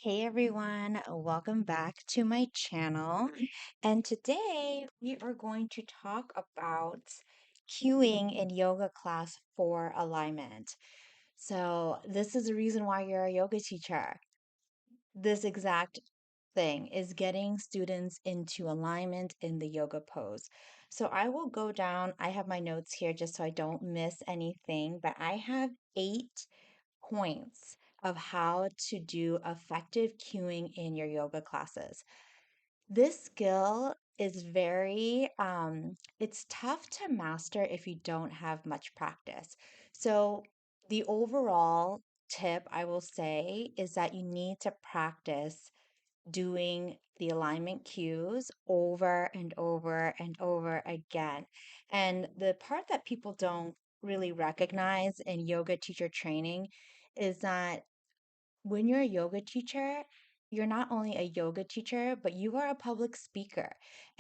Hey everyone, welcome back to my channel. And today we are going to talk about cueing in yoga class for alignment. So, this is the reason why you're a yoga teacher. This exact thing is getting students into alignment in the yoga pose. So, I will go down, I have my notes here just so I don't miss anything, but I have 8 points of how to do effective cueing in your yoga classes. This skill is it's tough to master if you don't have much practice. So, the overall tip I will say is that you need to practice doing the alignment cues over and over and over again. And the part that people don't really recognize in yoga teacher training is that when you're a yoga teacher, you're not only a yoga teacher, but you are a public speaker.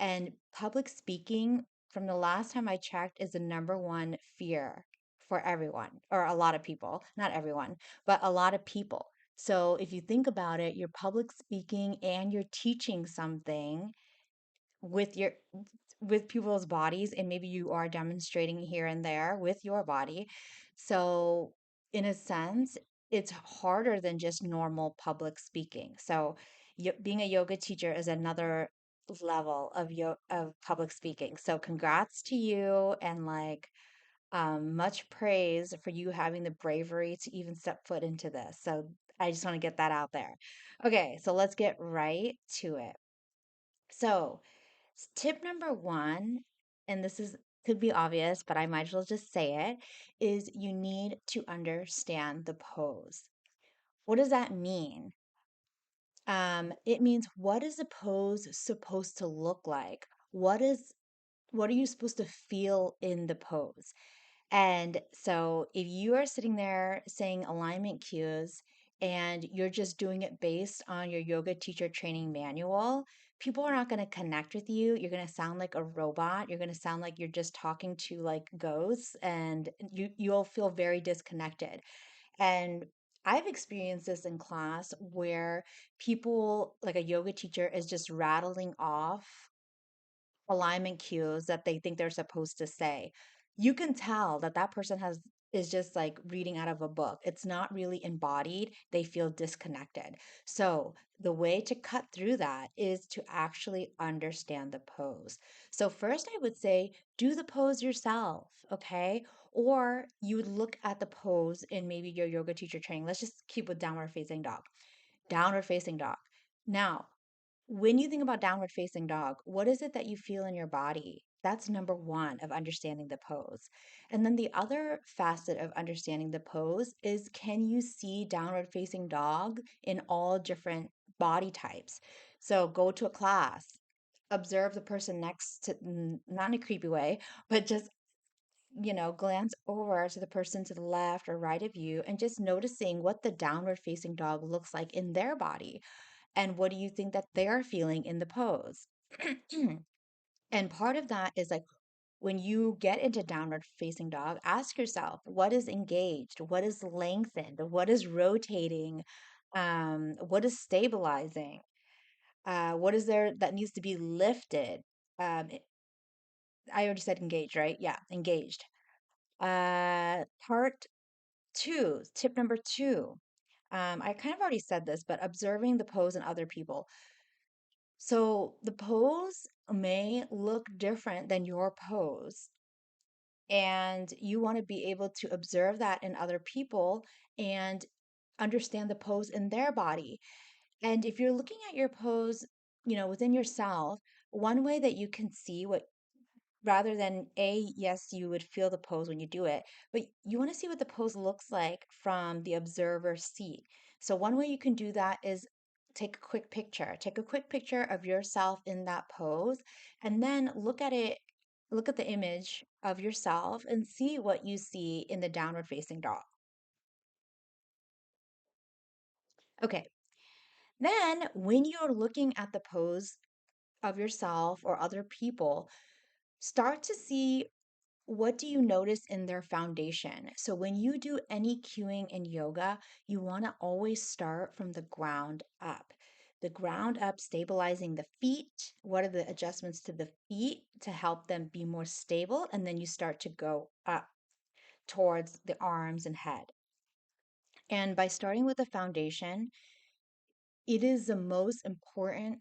And public speaking, from the last time I checked, is the number one fear for everyone, or a lot of people, not everyone, but a lot of people. So if you think about it, you're public speaking and you're teaching something with people's bodies, and maybe you are demonstrating here and there with your body. So in a sense, it's harder than just normal public speaking. So being a yoga teacher is another level of public speaking. So congrats to you, and much praise for you having the bravery to even step foot into this. So I just want to get that out there. Okay, so let's get right to it. So tip number one, and this is could be obvious, but I might as well just say it, is you need to understand the pose. What does that mean? It means, what is the pose supposed to look like? What are you supposed to feel in the pose? And so if you are sitting there saying alignment cues and you're just doing it based on your yoga teacher training manual, people are not going to connect with you. You're going to sound like a robot. You're going to sound like you're just talking to like ghosts, and you'll feel very disconnected. And I've experienced this in class where people, like a yoga teacher, is just rattling off alignment cues that they think they're supposed to say. You can tell that that person has is just like reading out of a book. It's not really embodied. They feel disconnected. So, the way to cut through that is to actually understand the pose. So, first I would say do the pose yourself, okay? Or you would look at the pose in maybe your yoga teacher training. Let's just keep with downward facing dog. Downward facing dog. Now, when you think about downward facing dog, what is it that you feel in your body? That's number one of understanding the pose. And then the other facet of understanding the pose is, can you see downward facing dog in all different body types? So go to a class, observe the person next to, not in a creepy way, but just, glance over to the person to the left or right of you and just noticing what the downward facing dog looks like in their body, and what do you think that they're feeling in the pose? And part of that is like, when you get into downward facing dog, ask yourself, what is engaged? What is lengthened? What is rotating? What is stabilizing? What is there that needs to be lifted? I already said engaged, right? Yeah, engaged. Part two, tip number two. I kind of already said this, but observing the pose in other people. So the pose may look different than your pose, and you want to be able to observe that in other people and understand the pose in their body. And if you're looking at your pose, within yourself, one way that you can see what, rather than yes, you would feel the pose when you do it, but you want to see what the pose looks like from the observer's seat. So one way you can do that is take a quick picture of yourself in that pose, and then look at the image of yourself and see what you see in the downward facing dog. Okay, then when you're looking at the pose of yourself or other people, start to see what do you notice in their foundation? So when you do any cueing in yoga, you want to always start from the ground up. The ground up, stabilizing the feet. What are the adjustments to the feet to help them be more stable? And then you start to go up towards the arms and head. And by starting with the foundation, it is the most important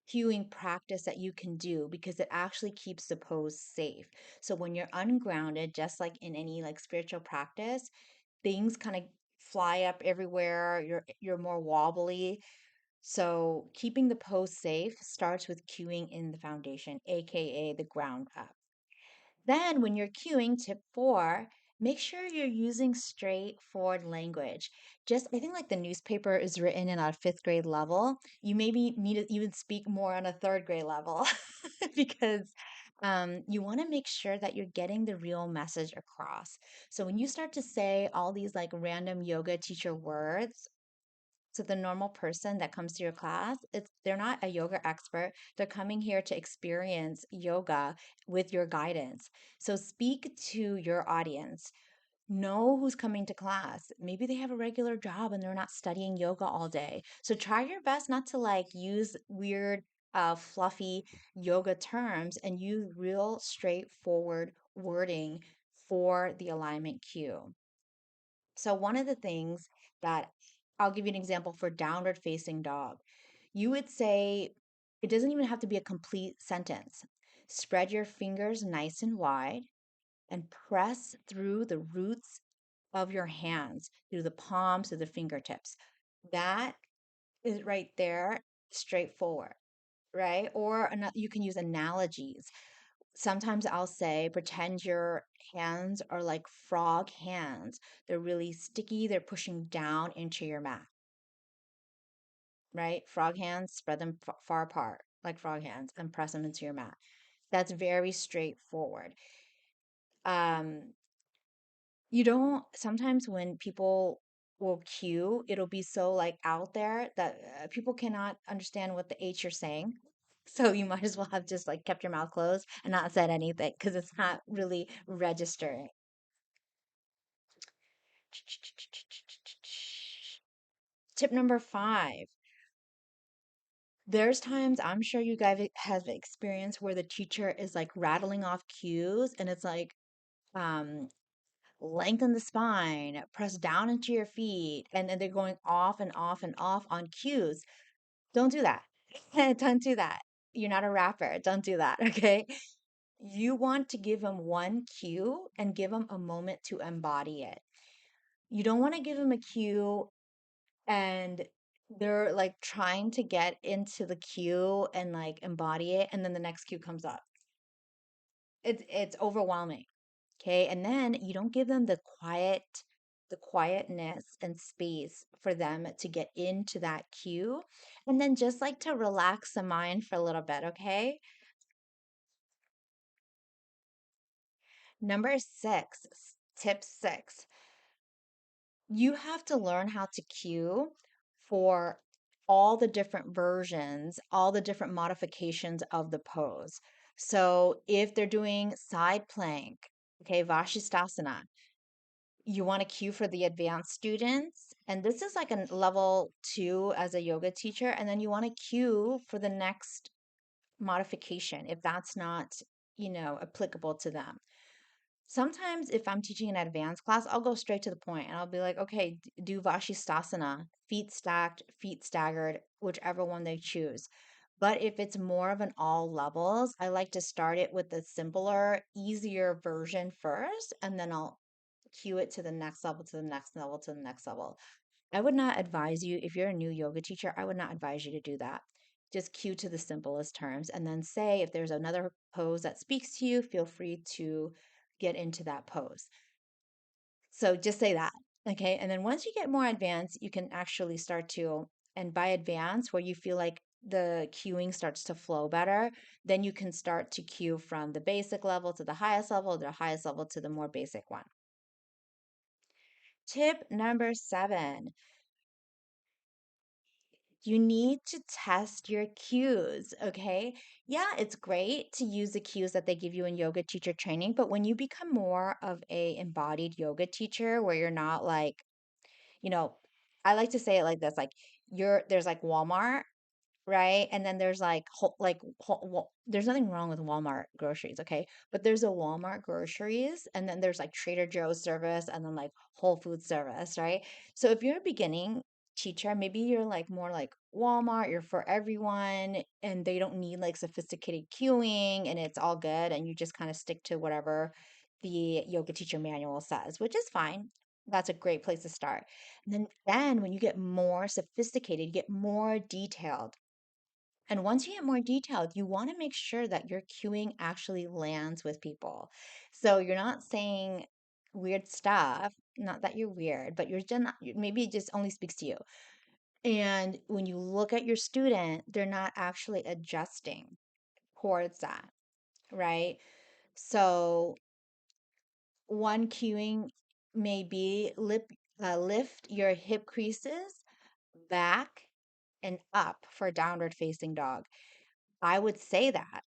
cueing practice that you can do because it actually keeps the pose safe. So when you're ungrounded, just like in any like spiritual practice, things kind of fly up everywhere. You're more wobbly. So keeping the pose safe starts with cueing in the foundation, aka the ground up. Then, when you're cueing, tip four, make sure you're using straightforward language. Just, I think like the newspaper is written in a fifth grade level. You maybe need to even speak more on a third grade level because you want to make sure that you're getting the real message across. So when you start to say all these like random yoga teacher words, to the normal person that comes to your class, they're not a yoga expert. They're coming here to experience yoga with your guidance. So speak to your audience. Know who's coming to class. Maybe they have a regular job and they're not studying yoga all day. So try your best not to like use weird fluffy yoga terms and use real straightforward wording for the alignment cue. So, one of the things that I'll give you an example for downward facing dog. You would say, it doesn't even have to be a complete sentence. Spread your fingers nice and wide and press through the roots of your hands, through the palms, through the fingertips. That is right there, straightforward, right? Or you can use analogies. Sometimes I'll say, pretend your hands are like frog hands. They're really sticky, they're pushing down into your mat, right? Frog hands, spread them far apart like frog hands and press them into your mat. That's very straightforward. Um, you don't, sometimes when people will cue, it'll be so like out there that people cannot understand what the H you're saying. So you might as well have just like kept your mouth closed and not said anything because it's not really registering. Tip number five. There's times I'm sure you guys have experience where the teacher is like rattling off cues and it's like, um, lengthen the spine, press down into your feet, and then they're going off and off and off on cues. Don't do that. Don't do that. You're not a rapper. Don't do that. Okay. You want to give them one cue and give them a moment to embody it. You don't want to give them a cue and they're like trying to get into the cue and like embody it, and then the next cue comes up. It's overwhelming. Okay. And then you don't give them the quietness and space for them to get into that cue. And then just like to relax the mind for a little bit. Okay. Number six, tip six, you have to learn how to cue for all the different versions, all the different modifications of the pose. So if they're doing side plank, okay, Vashistasana, you want to cue for the advanced students. And this is like a level two as a yoga teacher. And then you want to cue for the next modification if that's not, applicable to them. Sometimes if I'm teaching an advanced class, I'll go straight to the point and I'll be like, okay, do Vashistasana, feet stacked, feet staggered, whichever one they choose. But if it's more of an all levels, I like to start it with the simpler, easier version first, and then I'll cue it to the next level, to the next level, to the next level. I would not advise you, if you're a new yoga teacher, I would not advise you to do that. Just cue to the simplest terms and then say if there's another pose that speaks to you, feel free to get into that pose. So just say that. Okay. And then once you get more advanced, you can actually start to, and by advanced, where you feel like the cueing starts to flow better, then you can start to cue from the basic level to the highest level, the highest level to the more basic one. Tip number seven, You need to test your cues, okay? Yeah, it's great to use the cues that they give you in yoga teacher training, but when you become more of a embodied yoga teacher where you're not like, you know, I like to say it like this, like there's like Walmart, right? And then there's like there's nothing wrong with Walmart groceries, okay? But there's a Walmart groceries, and then there's like Trader Joe's service, and then like Whole Foods service, right? So if you're a beginning teacher, maybe you're like more like Walmart, you're for everyone, and they don't need like sophisticated cueing, and it's all good, and you just kind of stick to whatever the yoga teacher manual says, which is fine. That's a great place to start. And then when you get more sophisticated, you get more detailed, and once you get more detailed, you want to make sure that your cueing actually lands with people. So you're not saying weird stuff, not that you're weird, but you're just not, maybe it just only speaks to you. And when you look at your student, they're not actually adjusting towards that, right? So one cueing may be lift your hip creases back and up for downward facing dog. I would say that.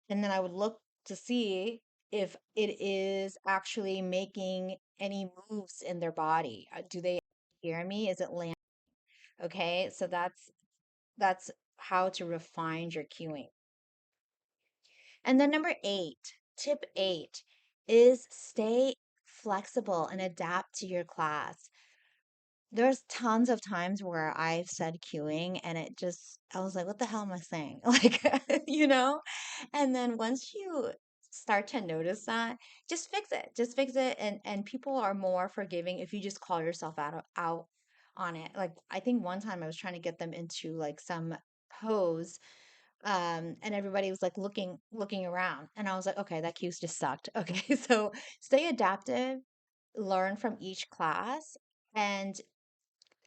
And then I would look to see if it is actually making any moves in their body. Do they hear me? Is it land? Okay, so that's how to refine your cueing. And then number 8, tip 8 is stay flexible and adapt to your class. There's tons of times where I've said queuing and I was like, what the hell am I saying? Like, you know? And then once you start to notice that, just fix it. Just fix it. And people are more forgiving if you just call yourself out on it. Like, I think one time I was trying to get them into like some pose, and everybody was like looking around. And I was like, okay, that cue's just sucked. Okay, so stay adaptive, learn from each class. And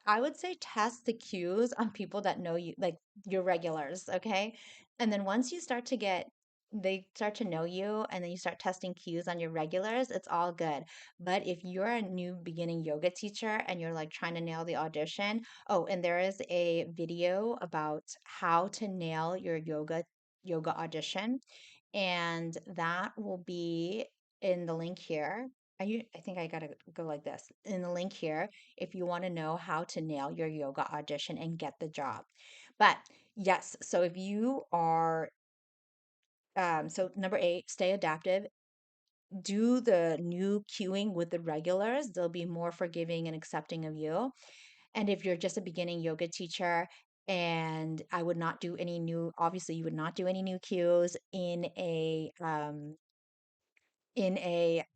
I would say test the cues on people that know you, like your regulars, okay? And then once you start to they start to know you, and then you start testing cues on your regulars, it's all good. But if you're a new beginning yoga teacher and you're like trying to nail the audition, oh, and there is a video about how to nail your yoga audition, and that will be in the link here. I think I gotta go like this. In the link here, if you want to know how to nail your yoga audition and get the job. But yes, so if you are, so number 8, stay adaptive. Do the new queuing with the regulars. They'll be more forgiving and accepting of you. And if you're just a beginning yoga teacher, and I would not do any new, obviously, you would not do any new cues in a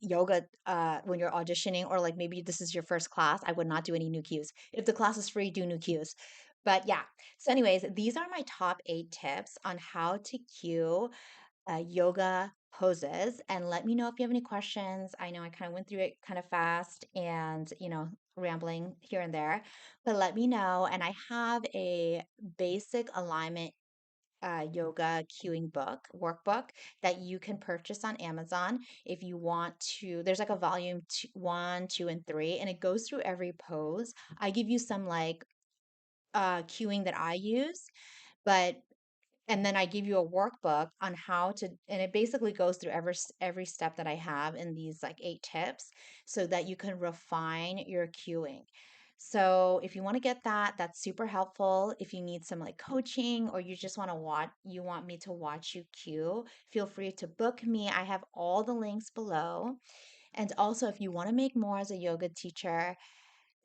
yoga when you're auditioning, or like maybe this is your first class. I would not do any new cues. If the class is free, do new cues. But yeah, so anyways, these are my top 8 tips on how to cue yoga poses. And let me know if you have any questions. I know I kind of went through it kind of fast and, rambling here and there, but let me know. And I have a basic alignment yoga cueing workbook that you can purchase on Amazon if you want to. There's like a volume 1, 2, and 3, and it goes through every pose. I give you some like cueing that I use, but and then I give you a workbook on how to, and it basically goes through every step that I have in these like 8 tips so that you can refine your cueing. So if you want to get that, that's super helpful. If you need some like coaching, or you just want to you want me to watch you cue, feel free to book me. I have all the links below. And also, if you want to make more as a yoga teacher,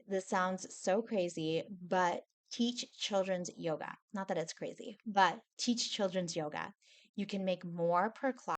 this sounds so crazy, but teach children's yoga. Not that it's crazy, but teach children's yoga. You can make more per class